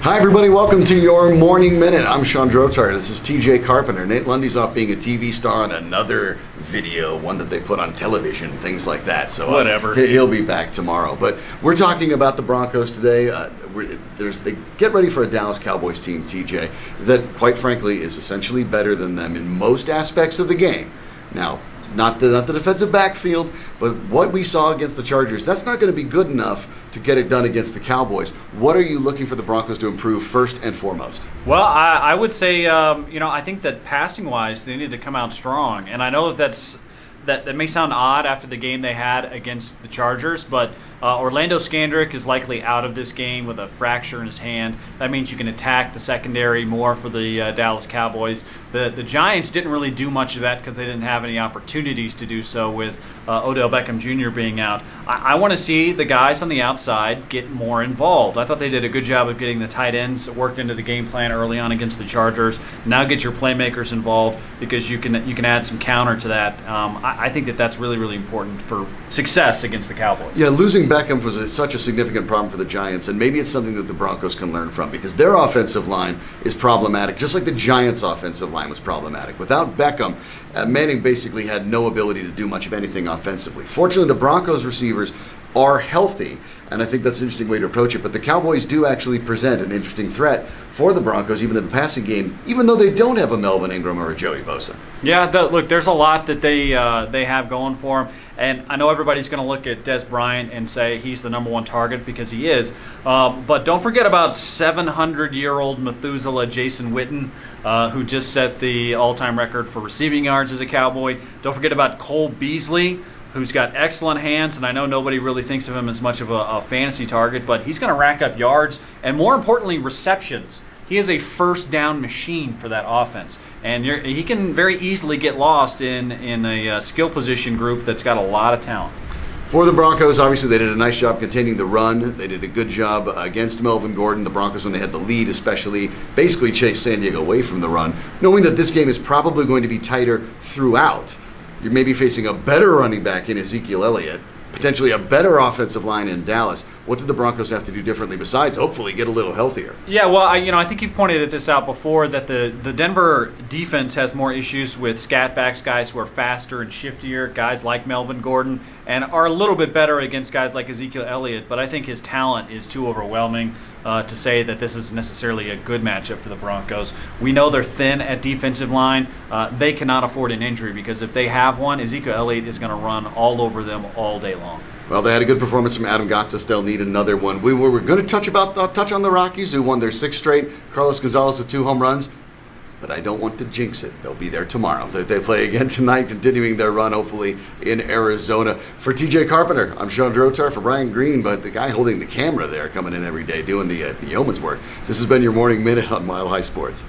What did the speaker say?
Hi everybody, welcome to your Morning Minute. I'm Shawn Drotar. This is TJ Carpenter. Nate Lundy's off being a TV star on another video, one that they put on television, things like that. So whatever. He'll be back tomorrow. But we're talking about the Broncos today. They get ready for a Dallas Cowboys team, TJ, that quite frankly is essentially better than them in most aspects of the game. Now, not the defensive backfield, but what we saw against the Chargers, that's not going to be good enough to get it done against the Cowboys. What are you looking for the Broncos to improve first and foremost? Well, I would say, I think that passing-wise, they need to come out strong. And I know that may sound odd after the game they had against the Chargers, but Orlando Scandrick is likely out of this game with a fracture in his hand. That means you can attack the secondary more for the Dallas Cowboys. The Giants didn't really do much of that because they didn't have any opportunities to do so with Odell Beckham Jr. being out. I want to see the guys on the outside get more involved. I thought they did a good job of getting the tight ends worked into the game plan early on against the Chargers. Now get your playmakers involved because you can add some counter to that. I think that's really, really important for success against the Cowboys. Yeah, losing Beckham was such a significant problem for the Giants, and maybe it's something that the Broncos can learn from because their offensive line is problematic, just like the Giants' offensive line was problematic. Without Beckham, Manning basically had no ability to do much of anything offensively. Fortunately, the Broncos receivers are healthy, and I think that's an interesting way to approach it. But the Cowboys do actually present an interesting threat for the Broncos, even in the passing game, even though they don't have a Melvin Ingram or a Joey Bosa. Yeah, look, there's a lot that they have going for them. And I know everybody's going to look at Des Bryant and say he's the number one target because he is. But don't forget about 700-year-old Methuselah Jason Witten, who just set the all-time record for receiving yards as a Cowboy. Don't forget about Cole Beasley, who's got excellent hands, and I know nobody really thinks of him as much of a fantasy target, but he's going to rack up yards and, more importantly, receptions. He is a first down machine for that offense, and he can very easily get lost in a skill position group that's got a lot of talent. For the Broncos, obviously they did a nice job containing the run. They did a good job against Melvin Gordon. The Broncos, when they had the lead especially, basically chased San Diego away from the run, knowing that this game is probably going to be tighter throughout. You're maybe facing a better running back in Zeke Elliott, potentially a better offensive line in Dallas. What did the Broncos have to do differently besides hopefully get a little healthier? Yeah, well, I think you pointed this out before that the Denver defense has more issues with scat backs, guys who are faster and shiftier, guys like Melvin Gordon, and are a little bit better against guys like Ezekiel Elliott. But I think his talent is too overwhelming to say that this is necessarily a good matchup for the Broncos. We know they're thin at defensive line. They cannot afford an injury because if they have one, Ezekiel Elliott is going to run all over them all day long. Well, they had a good performance from Adam Gotsis. They'll need another one. We were going to touch on the Rockies, who won their 6th straight. Carlos Gonzalez with 2 home runs. But I don't want to jinx it. They'll be there tomorrow. They play again tonight, continuing their run, hopefully, in Arizona. For TJ Carpenter, I'm Shawn Drotar. For Brian Green, but the guy holding the camera there, coming in every day, doing the yeoman's work. This has been your Morning Minute on Mile High Sports.